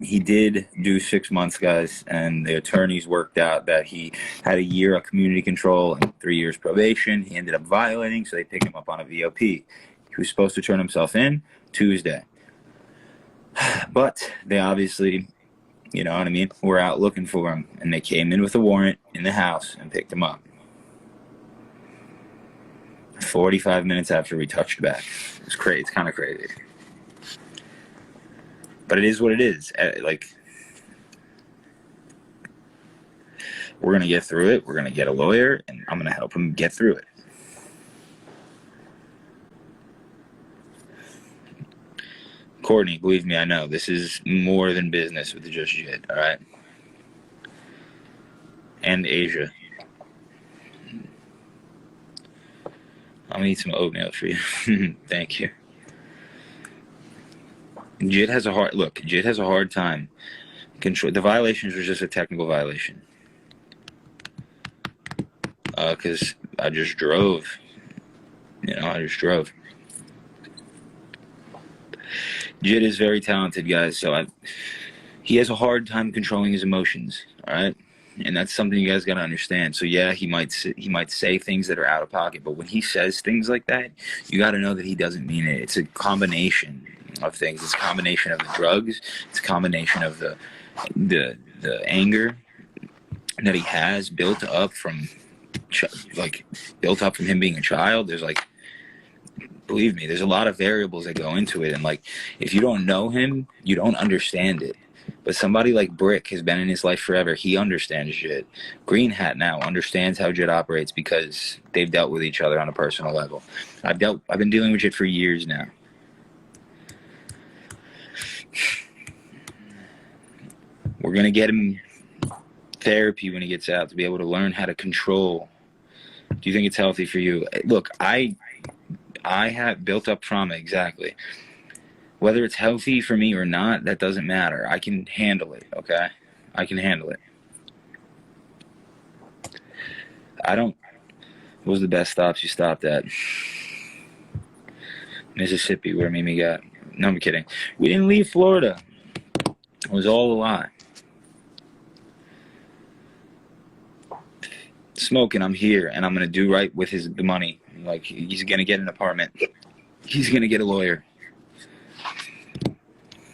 he did do 6 months, guys, and the attorneys worked out that he had a year of community control and 3 years probation. He ended up violating, so they picked him up on a VOP. He was supposed to turn himself in Tuesday. But they obviously, you know what I mean, were out looking for him, and they came in with a warrant in the house and picked him up. 45 minutes after we touched back. It's crazy. It's kind of crazy. But it is what it is. Like, we're going to get through it. We're going to get a lawyer, and I'm going to help him get through it. Courtney, believe me, I know. This is more than business with the Just Jit, all right? And Asia. I'm going to eat some oatmeal for you. Thank you. Jit has a hard time. The violations were just a technical violation. Because I just drove. Jit is very talented, guys, so he has a hard time controlling his emotions, all right? And that's something you guys got to understand. So yeah, he might say things that are out of pocket, but when he says things like that, you got to know that he doesn't mean it. It's a combination of things. It's a combination of the drugs. It's a combination of the anger that he has built up from him being a child. There's believe me, there's a lot of variables that go into it, and if you don't know him, you don't understand it. But somebody like Brick has been in his life forever. He understands Jit. Green Hat now understands how Jit operates because they've dealt with each other on a personal level. I've been dealing with Jit for years now. We're gonna get him therapy when he gets out to be able to learn how to control. Do you think it's healthy for you? Look, I have built up trauma, exactly. Whether it's healthy for me or not, that doesn't matter. I can handle it, okay? I can handle it. What was the best stops you stopped at? Mississippi, where Mimi got. No, I'm kidding. We didn't leave Florida. It was all a lie. Smoking, I'm here, and I'm going to do right with the money. He's going to get an apartment. He's going to get a lawyer.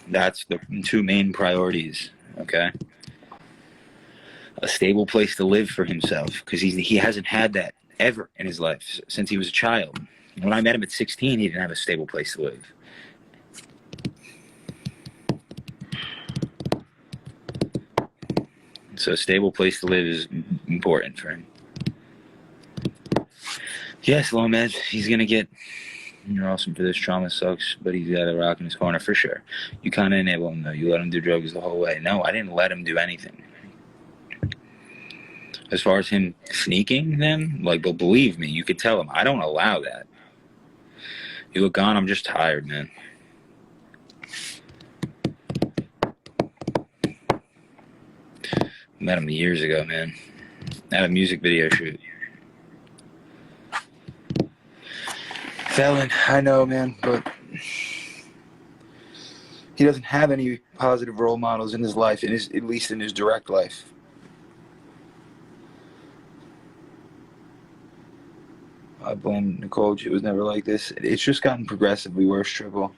That's the two main priorities, okay? A stable place to live for himself, because he hasn't had that ever in his life since he was a child. When I met him at 16, he didn't have a stable place to live. So a stable place to live is important for him. Yes, Lomed, he's going to get... You're awesome for this. Trauma sucks, but he's got a rock in his corner for sure. You kind of enable him, though. You let him do drugs the whole way. No, I didn't let him do anything. As far as him sneaking them, but believe me, you could tell him, I don't allow that. You look gone, I'm just tired, man. Met him years ago, man. At a music video shoot. Felon, I know, man, but he doesn't have any positive role models in his life, at least in his direct life. I blame Nicole. It was never like this. It's just gotten progressively worse, Triple.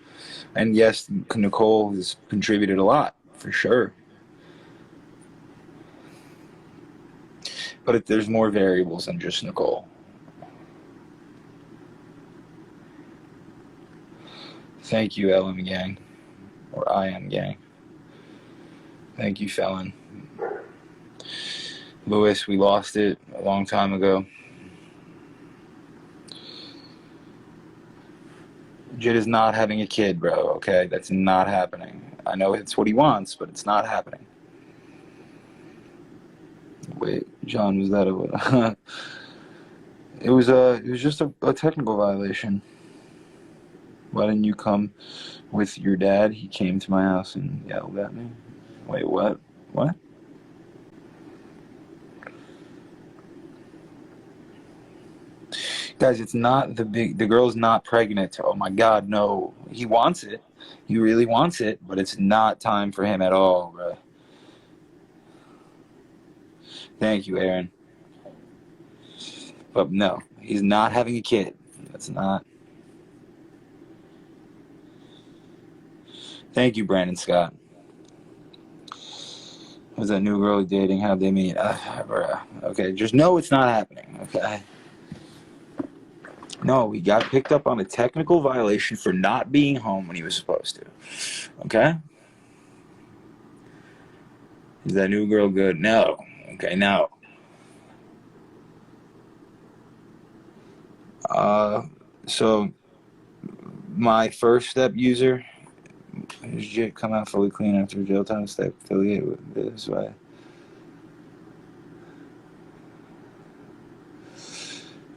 And yes, Nicole has contributed a lot, for sure. But there's more variables than just Nicole. Thank you, LM Gang. Or I Am Gang. Thank you, Felon. Lewis, we lost it a long time ago. Jit is not having a kid, bro, okay? That's not happening. I know it's what he wants, but it's not happening. Wait, John, was that a... It was just a technical violation. Why didn't you come with your dad? He came to my house and yelled at me. Wait, what? What? Guys, it's not the girl's not pregnant. Oh my God, no. He wants it. He really wants it, but it's not time for him at all, bro. Thank you, Aaron. But no, he's not having a kid. That's not. Thank you, Brandon Scott. Who's that new girl dating? How'd they meet? Okay, just know it's not happening, okay? No, we got picked up on a technical violation for not being home when he was supposed to, okay? Is that new girl good? No. Okay, no. So my first step user, his JIT come out fully clean after jail time. Step affiliate with this way.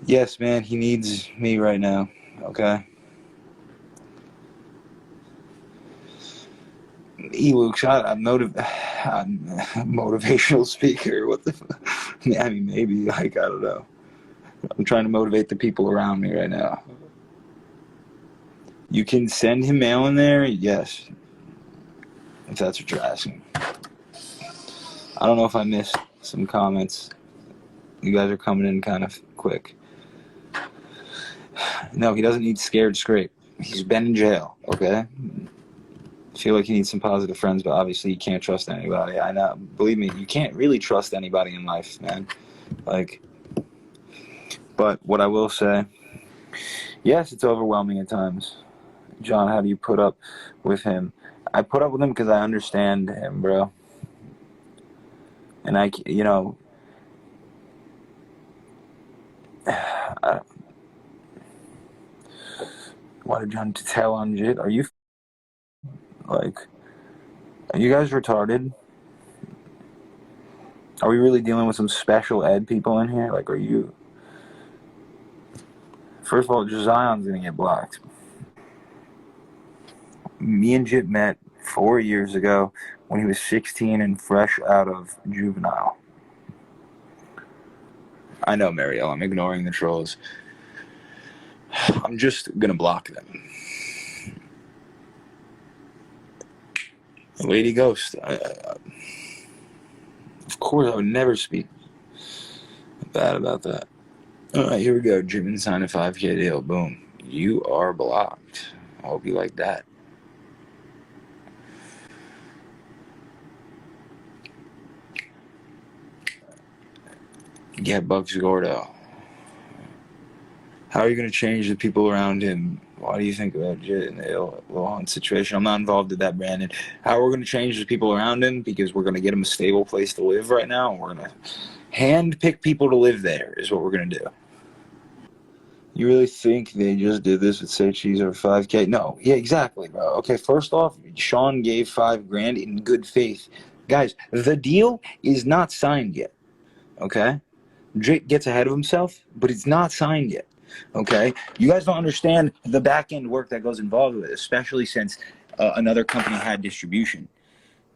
Yes, man, he needs me right now. Okay. Luke, I'm motivational speaker. What the? I mean, maybe like I don't know. I'm trying to motivate the people around me right now. You can send him mail in there, yes, if that's what you're asking. I don't know if I missed some comments. You guys are coming in kind of quick. No, he doesn't need scared scrape. He's been in jail, okay? I feel like he needs some positive friends, but obviously you can't trust anybody. I know. Believe me, you can't really trust anybody in life, man. Like, but what I will say, yes, it's overwhelming at times. John, how do you put up with him? I put up with him because I understand him, bro. And I wanted John to tell on JIT. Are you guys retarded? Are we really dealing with some special ed people in here? Like, are you? First of all, Zion's gonna get blocked. Me and JIT met 4 years ago when he was 16 and fresh out of juvenile. I know, Marielle, I'm ignoring the trolls. I'm just gonna block them. Lady Ghost, of course I would never speak bad about that. Alright, here we go. Jim and sign a 5K deal. Boom. You are blocked. I hope you like that. Get Bugs Gordo. How are you going to change the people around him? Why do you think about JIT and the Ilhan situation? I'm not involved in that, Brandon. How are we going to change the people around him? Because we're going to get him a stable place to live right now, and we're going to hand-pick people to live there is what we're going to do. You really think they just did this with Say Cheese over 5K? No. Yeah, exactly, bro. Okay, first off, Sean gave $5,000 in good faith. Guys, the deal is not signed yet, okay? Jake gets ahead of himself, but it's not signed yet, okay? You guys don't understand the back-end work that goes involved with it, especially since another company had distribution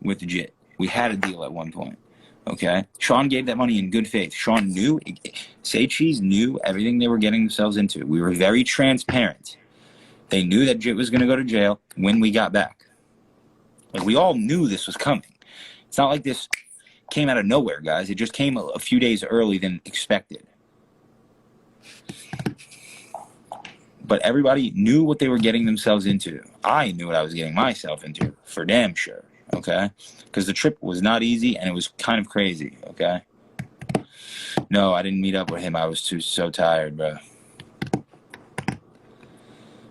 with the JIT. We had a deal at one point. Okay, Sean gave that money in good faith. Sean knew, Say Cheese knew everything they were getting themselves into. We were very transparent. They knew that JIT was going to go to jail when we got back. Like, we all knew this was coming. It's not like this came out of nowhere, guys. It just came a few days early than expected. But everybody knew what they were getting themselves into. I knew what I was getting myself into, for damn sure. Okay, because the trip was not easy and it was kind of crazy. Okay, no, I didn't meet up with him. I was so tired, bro.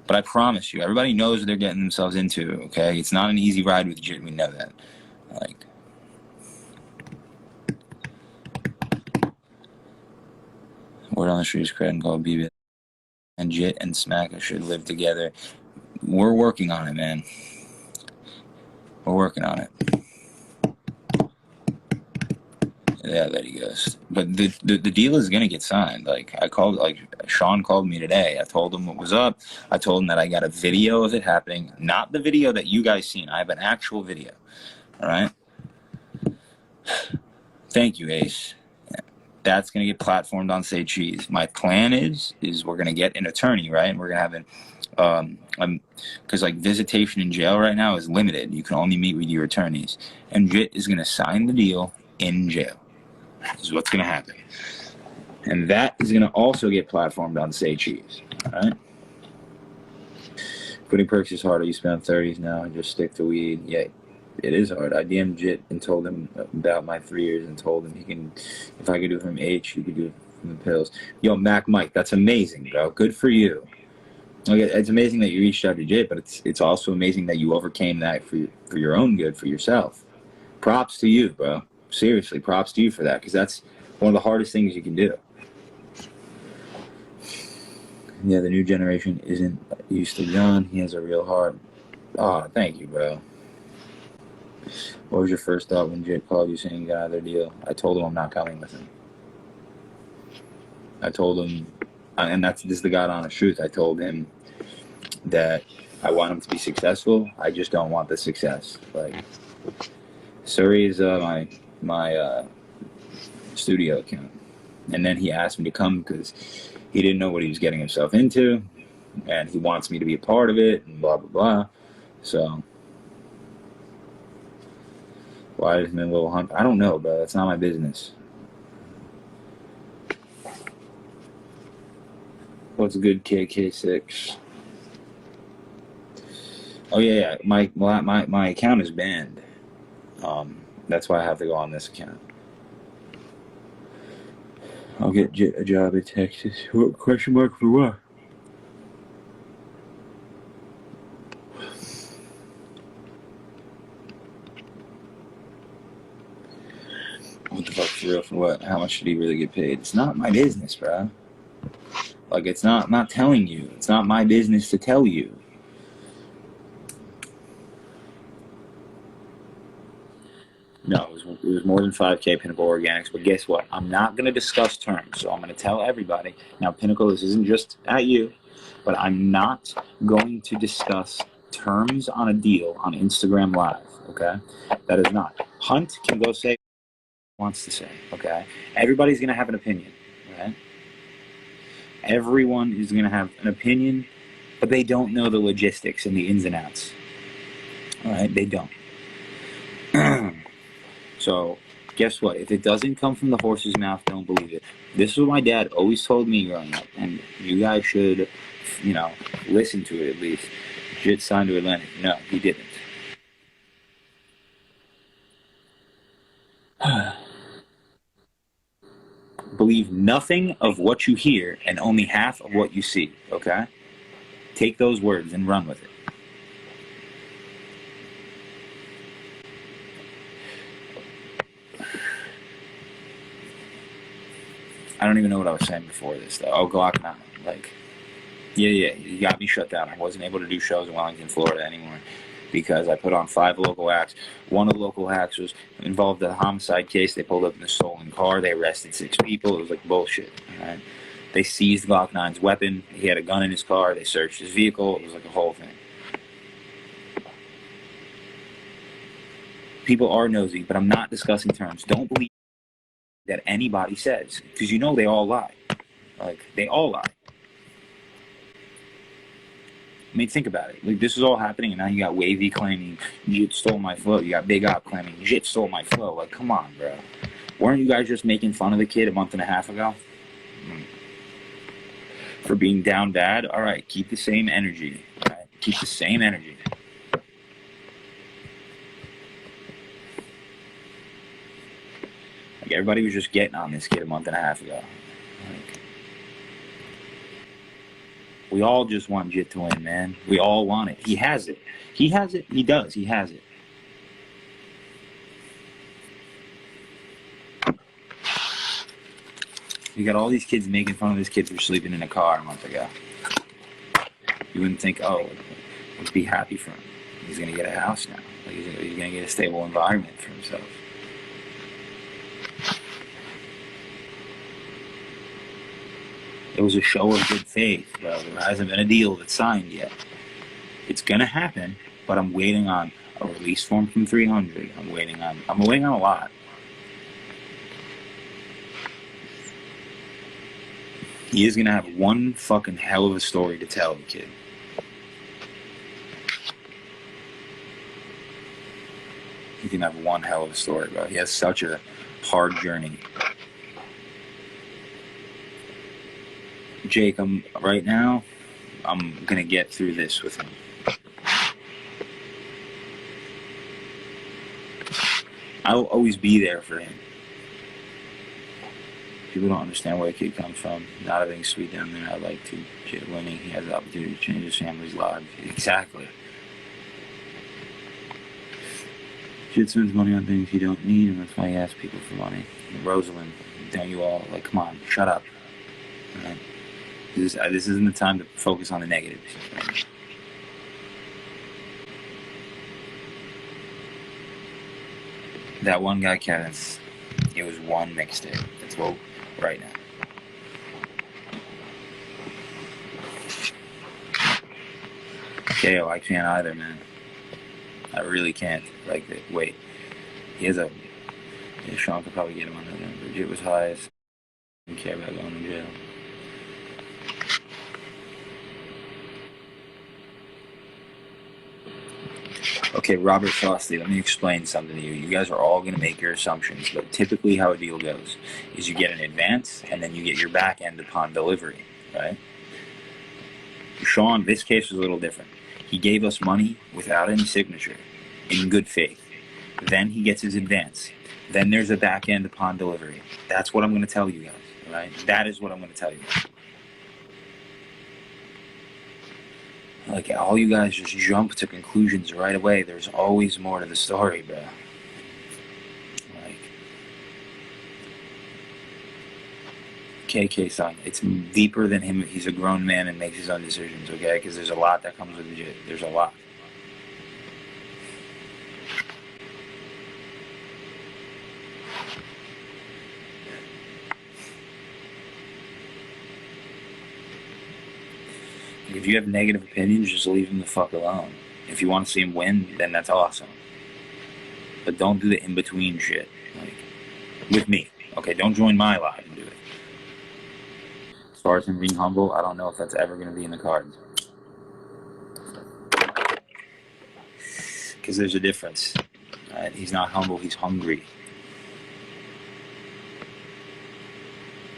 But I promise you, everybody knows what they're getting themselves into. Okay, it's not an easy ride with JIT. We know that. Like, word on the street is cred and called BB, and JIT and Smacker should live together. We're working on it, man. We're working on it. Yeah, there he goes. But the deal is gonna get signed. Like, Sean called me today. I told him what was up. I told him that I got a video of it happening, not the video that you guys seen. I have an actual video. All right. Thank you, Ace. That's gonna get platformed on Say Cheese. My plan is we're gonna get an attorney, right? And we're gonna have Because like visitation in jail right now is limited. You can only meet with your attorneys, and JIT is going to sign the deal in jail. This is what's going to happen, and that is going to also get platformed on Say Cheese. All right. Putting perks is hard. I used to be on 30s now. I just stick to weed. Yeah, it is hard. I DM'd JIT and told him about my 3 years and told him he can, if I could do it from H, he could do it from the pills. Yo, Mac Mike, that's amazing, bro. Good for you. Like, it's amazing that you reached out to JIT, but it's also amazing that you overcame that for your own good, for yourself. Props to you, bro. Seriously, props to you for that, because that's one of the hardest things you can do. Yeah, the new generation isn't used to John. He has a real heart. Oh, thank you, bro. What was your first thought when JIT called you saying you got out of their deal? I told him I'm not coming with him. I told him, and this is the God honest truth, I told him that I want him to be successful. I just don't want the success. Like, Surrey is my studio account. And then he asked me to come because he didn't know what he was getting himself into, and he wants me to be a part of it, and blah, blah, blah. So, why is him in Little Hunt? I don't know, bro. That's not my business. What's a good KK6? Oh, yeah. My account is banned. That's why I have to go on this account. I'll get JIT a job in Texas. What, question mark for what? What the fuck, for real, for what? How much should he really get paid? It's not my business, bro. Like, it's not, I'm not telling you. It's not my business to tell you. No, it was more than 5K Pinnacle Organics, but guess what? I'm not going to discuss terms, so I'm going to tell everybody. Now, Pinnacle, this isn't just at you, but I'm not going to discuss terms on a deal on Instagram Live, okay? That is not. Hunt can go say what he wants to say, okay? Everybody's going to have an opinion, right? Everyone is going to have an opinion, but they don't know the logistics and the ins and outs, all right? They don't. So, guess what? If it doesn't come from the horse's mouth, don't believe it. This is what my dad always told me growing up, and you guys should, listen to it at least. JIT signed to Atlantic. No, he didn't. Believe nothing of what you hear and only half of what you see, okay? Take those words and run with it. I don't even know what I was saying before this, though. Oh, Glock 9. Like, yeah, you got me shut down. I wasn't able to do shows in Wellington, Florida anymore because I put on 5 local acts. One of the local acts was involved in a homicide case. They pulled up in a stolen car. They arrested 6 people. It was like bullshit. Right? They seized Glock 9's weapon. He had a gun in his car. They searched his vehicle. It was like a whole thing. People are nosy, but I'm not discussing terms. Don't believe that anybody says, because you know they all lie. Like, they all lie. I mean, think about it. Like, this is all happening, and now you got Wavy claiming JIT stole my flow. You got Big Op claiming JIT stole my flow. Like, come on, bro. Weren't you guys just making fun of the kid a month and a half ago? For being down bad? All right, keep the same energy. All right? Keep the same energy. Like, everybody was just getting on this kid a month and a half ago. Like, we all just want JIT to win, man. We all want it. He has it. He has it. He does. He has it. You got all these kids making fun of this kid for sleeping in a car a month ago. You wouldn't think, oh, let's be happy for him. He's going to get a house now. Like, he's going to get a stable environment for himself. It was a show of good faith, bro. There hasn't been a deal that's signed yet. It's gonna happen, but I'm waiting on a release form from 300. I'm waiting on a lot. He is gonna have one fucking hell of a story to tell, the kid. him have one hell of a story, bro. He has such a hard journey. Jake, right now, I'm going to get through this with him. I'll always be there for him. People don't understand where a kid comes from. Not everything's sweet down there. I like to get winning. He has the opportunity to change his family's lives. Exactly. Kid spends money on things he don't need, and that's why he asks people for money. And Rosalind, don't you all, like, come on, shut up. Right? This isn't the time to focus on the negatives. Right? That one guy, Kevin, it was one mixtape. That's what, right now. KO, I can't either, man. I really can't. Like, wait. He has a... Yeah, Sean could probably get him on that. Bridget was highest. Didn't care about going to jail. Okay, Robert Frosty, let me explain something to you. You guys are all going to make your assumptions, but typically how a deal goes is you get an advance, and then you get your back end upon delivery, right? Sean, this case was a little different. He gave us money without any signature, in good faith. Then he gets his advance. Then there's a back end upon delivery. That's what I'm going to tell you guys, right? That is what I'm going to tell you guys. Like, all you guys just jump to conclusions right away. There's always more to the story, bro. Like, KK son, it's deeper than him. He's a grown man and makes his own decisions, okay? Because there's a lot that comes with it. There's a lot. If you have negative opinions, just leave him the fuck alone. If you want to see him win, then that's awesome. But don't do the in-between shit. Like, with me. Okay, don't join my live and do it. As far as him being humble, I don't know if that's ever going to be in the cards. Because there's a difference. Right? He's not humble, he's hungry.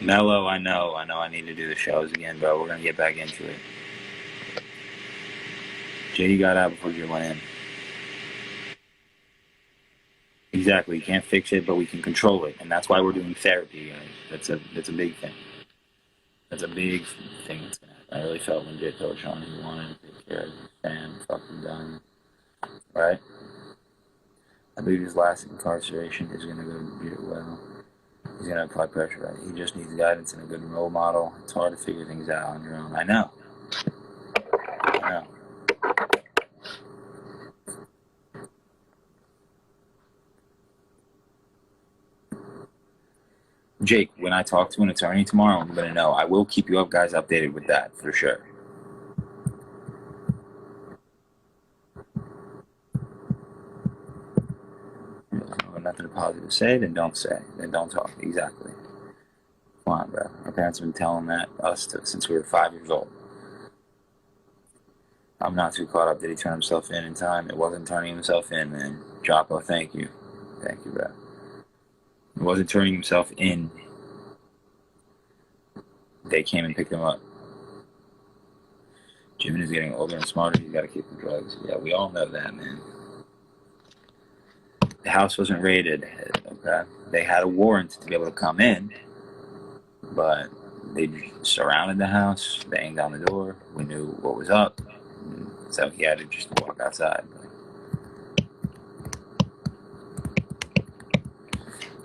Mello, I know I need to do the shows again, bro. We're going to get back into it. JD got out before you went in. Exactly. You can't fix it, but we can control it, and that's why we're doing therapy, guys. That's a big thing. That's a big thing that's gonna happen. I really felt when Jay told Sean he wanted to take care of his fan, fucking done. Right? I believe his last incarceration is gonna go well. He's gonna apply pressure. Right? He just needs guidance and a good role model. It's hard to figure things out on your own. I know. Jake, when I talk to an attorney tomorrow, I'm going to know. I will keep you guys updated with that, for sure. Nothing positive to say, then don't say. Then don't talk. Exactly. Come on, bro. Our parents have been telling us since we were 5 years old. I'm not too caught up. Did he turn himself in time? It wasn't turning himself in, man. Joppo, thank you. Thank you, bro. It wasn't turning himself in. They came and picked him up. Jimmy is getting older and smarter. He's got to keep the drugs. Yeah, we all know that, man. The house wasn't raided, okay? They had a warrant to be able to come in, but they surrounded the house, banged on the door. We knew what was up, so he had to just walk outside.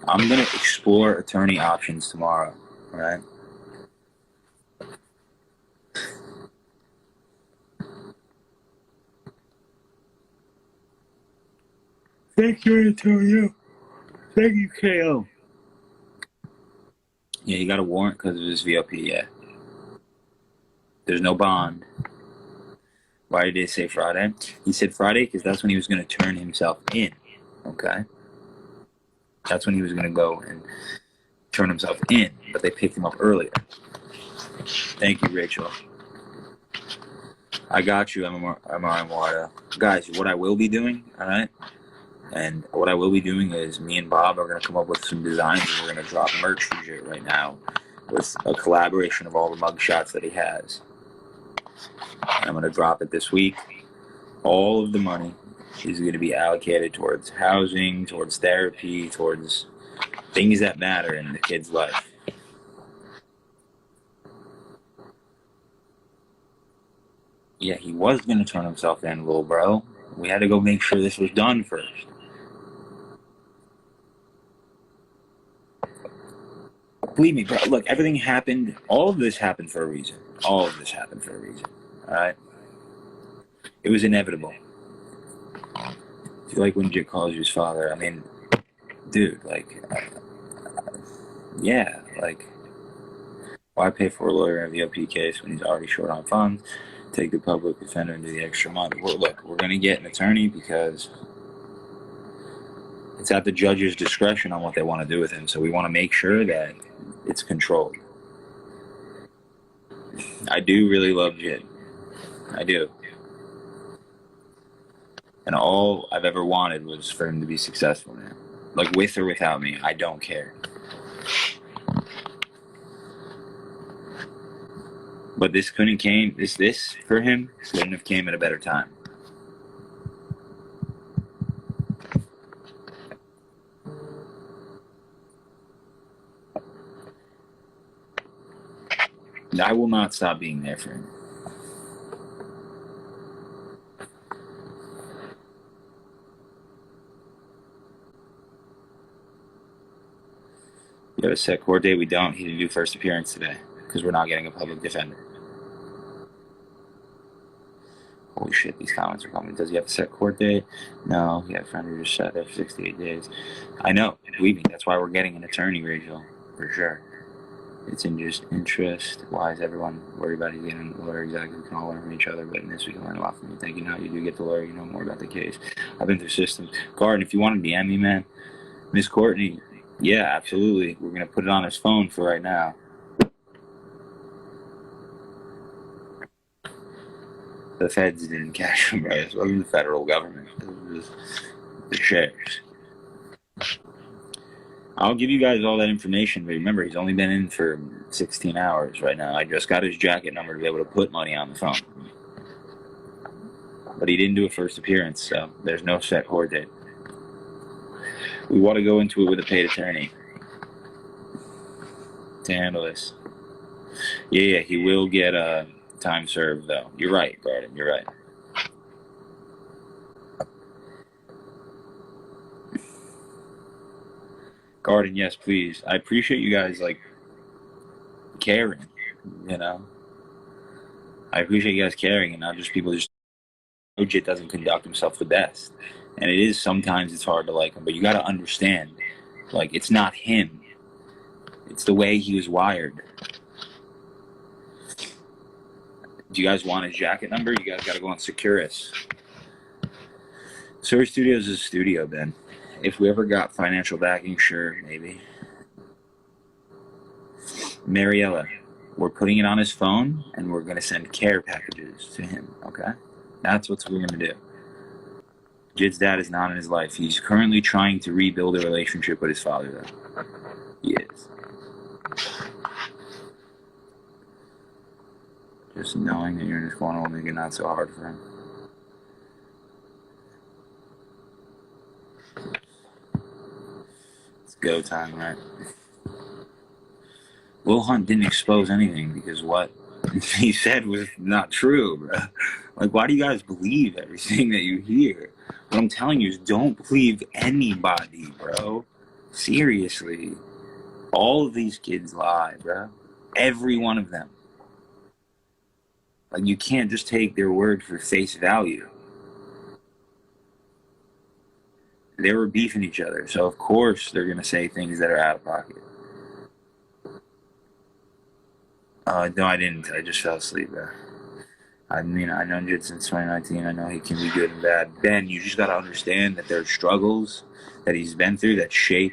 I'm going to explore attorney options tomorrow, all right? Thank you, Antonio. Thank you, KO. Yeah, he got a warrant because of his VOP, yeah. There's no bond. Why did they say Friday? He said Friday because that's when he was going to turn himself in, okay? That's when he was going to go and turn himself in, but they picked him up earlier. Thank you, Rachel. I got you, MRI Guys, what I will be doing, all right? And what I will be doing is me and Bob are going to come up with some designs, and we're going to drop merch for Jit right now with a collaboration of all the mug shots that he has. And I'm going to drop it this week. All of the money is going to be allocated towards housing, towards therapy, towards things that matter in the kid's life. Yeah, he was going to turn himself in, little bro. We had to go make sure this was done first. Believe me, bro. Look, everything happened. All of this happened for a reason. All of this happened for a reason. All right? It was inevitable. Like when Jit calls you his father, I mean, dude, like, yeah, like, why pay for a lawyer in a VOP case when he's already short on funds? Take the public defender and do the extra money. Look, we're going to get an attorney because it's at the judge's discretion on what they want to do with him. So we want to make sure that it's controlled. I do really love Jit. I do. And all I've ever wanted was for him to be successful, man. Like, with or without me, I don't care. But this for him couldn't have came at a better time. And I will not stop being there for him. You have a set court date? We don't. He didn't do first appearance today because we're not getting a public defender. Holy shit, these comments are coming. Does he have a set court date? No, he had a friend who just said after 68 days. I know, believe me, that's why we're getting an attorney, Rachel, for sure. It's in just interest. Why is everyone worried about you getting a lawyer? Exactly, we can all learn from each other, but in this we can learn a lot from you. Thank you. Now you do get the lawyer, you know more about the case. I've been through systems. Garden, if you want to DM me, man, Miss Courtney, yeah, absolutely. We're going to put it on his phone for right now. The feds didn't catch him, right? It wasn't the federal government. It was the sheriffs. I'll give you guys all that information, but remember, he's only been in for 16 hours right now. I just got his jacket number to be able to put money on the phone. But he didn't do a first appearance, so there's no set court date. We want to go into it with a paid attorney to handle this. Yeah, he will get time served, though. You're right, Garden, you're right. Garden, yes, please. I appreciate you guys, like, caring, you know? I appreciate you guys caring and not just people just... Jit doesn't conduct himself the best. And it is sometimes it's hard to like him, but you got to understand, like, it's not him. It's the way he was wired. Do you guys want his jacket number? You guys got to go on Securus. Surrey Studios is a studio, Ben. If we ever got financial backing, sure, maybe. Mariella, we're putting it on his phone, and we're going to send care packages to him, okay? That's what we're going to do. Jit's dad is not in his life. He's currently trying to rebuild a relationship with his father, though. He is. Just knowing that you're in his corner will make it not so hard for him. It's go time, right? Will Hunt didn't expose anything because what he said was not true, bro. Like, why do you guys believe everything that you hear? What I'm telling you is don't believe anybody, bro. Seriously. All of these kids lie, bro. Every one of them. Like, you can't just take their word for face value. They were beefing each other, so of course they're going to say things that are out of pocket. No, I didn't. I just fell asleep, bro. I mean, I know Jit since 2019. I know he can be good and bad. Ben, you just got to understand that there are struggles that he's been through that shape.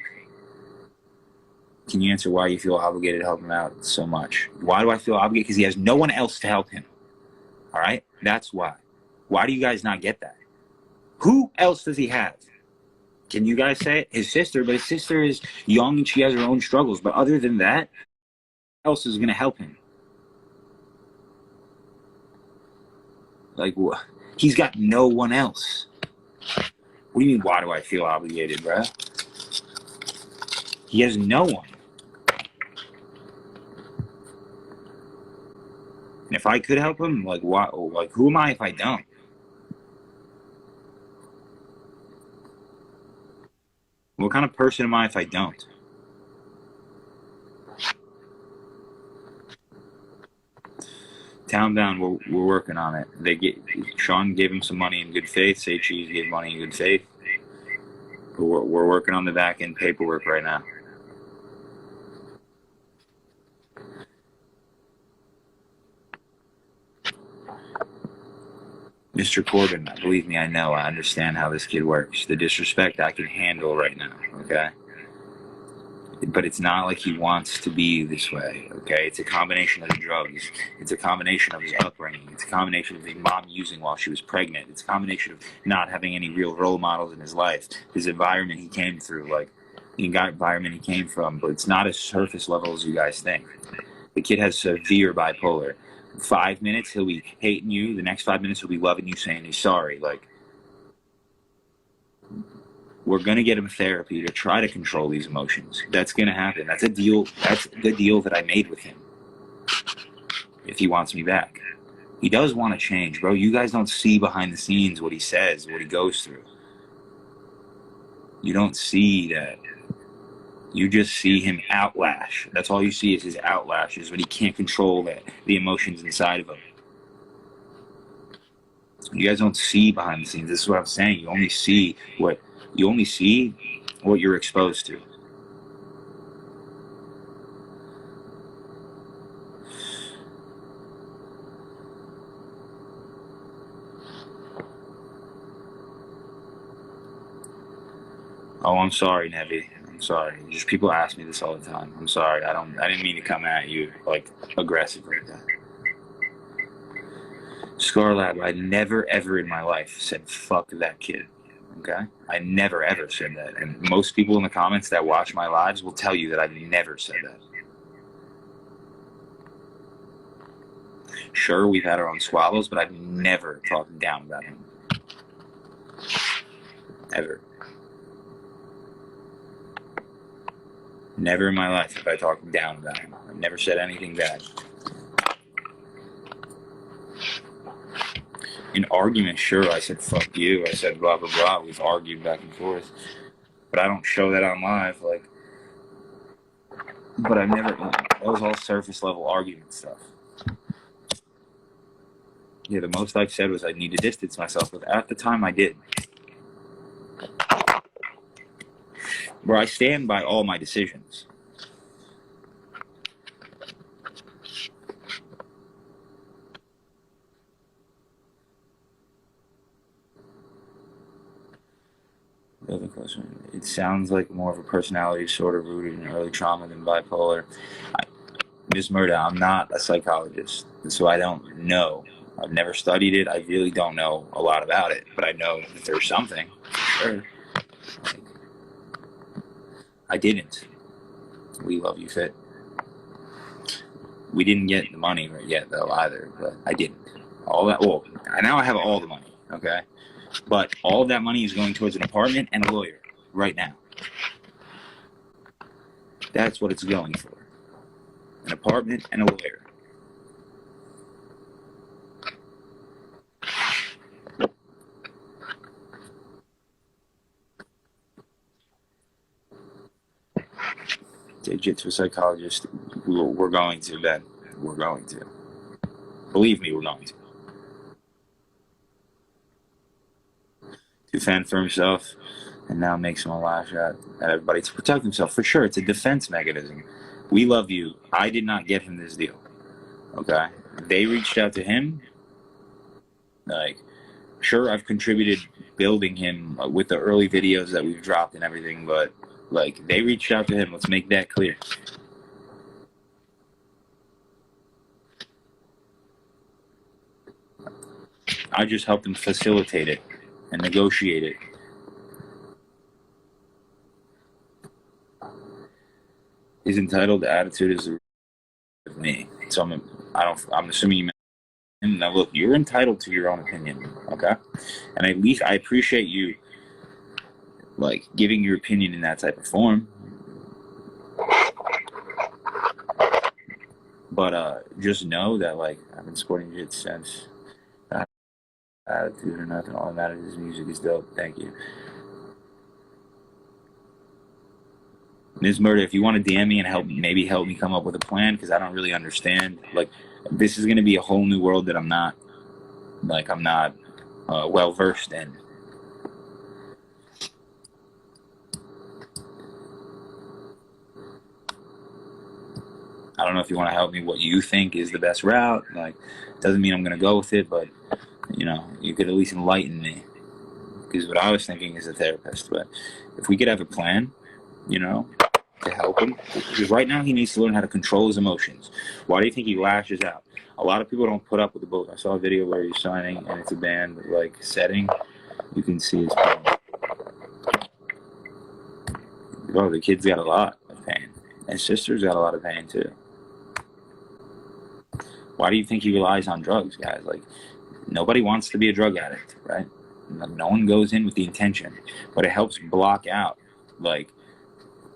Can you answer why you feel obligated to help him out so much? Why do I feel obligated? Because he has no one else to help him. All right? That's why. Why do you guys not get that? Who else does he have? Can you guys say it? His sister, but his sister is young and she has her own struggles. But other than that, who else is going to help him? Like, he's got no one else. What do you mean, why do I feel obligated, bro? He has no one. And if I could help him, like, why? Like, who am I if I don't? What kind of person am I if I don't? Calm down. We're working on it. Sean gave him some money in good faith. Say Cheese gave money in good faith. We're working on the back end paperwork right now. Mr. Corbin, believe me, I know. I understand how this kid works. The disrespect I can handle right now, okay? But it's not like he wants to be this way, okay? It's a combination of the drugs. It's a combination of his upbringing. It's a combination of his mom using while she was pregnant. It's a combination of not having any real role models in his life. His environment he came through, like, the environment he came from, but it's not as surface level as you guys think. The kid has severe bipolar. 5 minutes, he'll be hating you. The next 5 minutes, he'll be loving you, saying he's sorry. Like, we're going to get him therapy to try to control these emotions. That's going to happen. That's a deal. That's the deal that I made with him. If he wants me back. He does want to change, bro. You guys don't see behind the scenes what he says, what he goes through. You don't see that. You just see him outlash. That's all you see is his outlashes when he can't control the emotions inside of him. You guys don't see behind the scenes. This is what I'm saying. You only see what you're exposed to. Oh, I'm sorry, Nevi. I'm sorry. Just people ask me this all the time. I'm sorry. I didn't mean to come at you like aggressive like that. Scarlab, I never ever in my life said fuck that kid. Okay? I never ever said that. And most people in the comments that watch my lives will tell you that I've never said that. Sure, we've had our own squabbles, but I've never talked down about him. Ever. Never in my life have I talked down about him. I've never said anything bad. In arguments, sure, I said fuck you. I said blah blah blah. We've argued back and forth, but I don't show that on live. Like, but I've never. That was all surface level argument stuff. Yeah, the most I've said was I need to distance myself, but at the time I did. Where I stand by all my decisions. It sounds like more of a personality disorder rooted in early trauma than bipolar. Ms. Murda, I'm not a psychologist, so I don't know. I've never studied it. I really don't know a lot about it, but I know that there's something. Sure. Like, I didn't. We love you, Fit. We didn't get the money yet, though, either, but I didn't. All that, well, now I have all the money, okay? But all of that money is going towards an apartment and a lawyer right now. That's what it's going for. An apartment and a lawyer. Take it to a psychologist. We're going to, Ben. We're going to. Believe me, we're going to. To fend for himself and now makes him a lash at everybody to protect himself. For sure, it's a defense mechanism. We love you. I did not get him this deal. Okay? They reached out to him. Like, sure, I've contributed building him with the early videos that we've dropped and everything, but, like, they reached out to him. Let's make that clear. I just helped him facilitate it and negotiate it. His entitled attitude is with me. So I'm assuming you meant him. Now look, you're entitled to your own opinion, okay? And at least I appreciate you like giving your opinion in that type of form. But just know that like I've been supporting Jit since attitude or nothing. All that matters is music is dope. Thank you. Ms. Murder, if you want to DM me and help me come up with a plan, because I don't really understand. Like, this is going to be a whole new world that I'm not well versed in. I don't know if you want to help me what you think is the best route. Like, doesn't mean I'm going to go with it, but you know, you could at least enlighten me. Because what I was thinking is a therapist, but if we could have a plan, you know, to help him, because right now he needs to learn how to control his emotions. Why do you think he lashes out? A lot of people don't put up with the bull. I saw a video where he's signing and it's a band like setting. You can see his pain. Oh, the kid's got a lot of pain. His sister's got a lot of pain too. Why do you think he relies on drugs, guys? Like, nobody wants to be a drug addict, right? No one goes in with the intention, but it helps block out like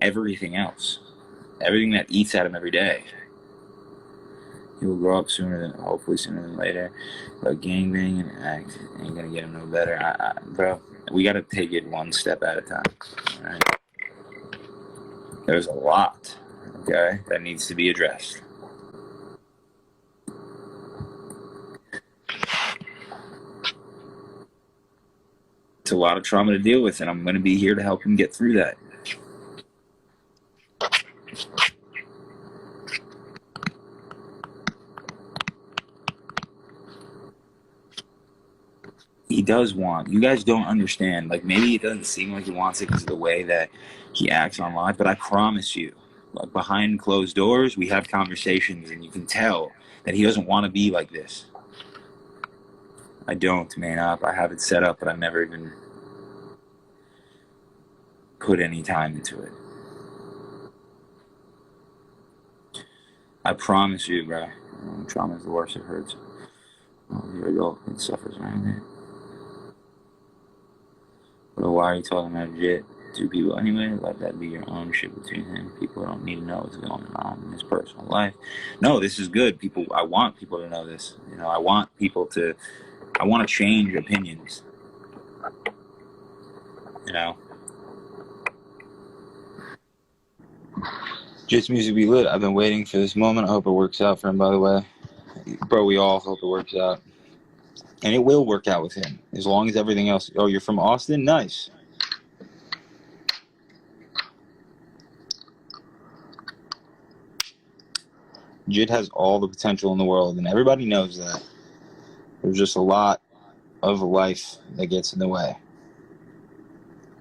everything else, everything that eats at him every day. He will grow up hopefully sooner than later. But gangbang and act ain't gonna get him no better. Bro, we gotta take it one step at a time. All right? There's a lot, okay, that needs to be addressed. It's a lot of trauma to deal with, and I'm gonna be here to help him get through that. He does want, you guys don't understand, like maybe it doesn't seem like he wants it because of the way that he acts online, but I promise you, like behind closed doors, we have conversations and you can tell that he doesn't want to be like this. I don't, man up. I have it set up, but I never even put any time into it. I promise you, bro. Trauma is the worst. It hurts. Oh, here we go. It suffers right there. But why are you talking about Jit? Two people anyway? Let that be your own shit between him. People don't need to know what's going on in his personal life. No, this is good. I want people to know this. You know, I want to change opinions. You know? Jit's music be lit. I've been waiting for this moment. I hope it works out for him, by the way. Bro, we all hope it works out. And it will work out with him, as long as everything else... Oh, you're from Austin? Nice. Jit has all the potential in the world, and everybody knows that. There's just a lot of life that gets in the way.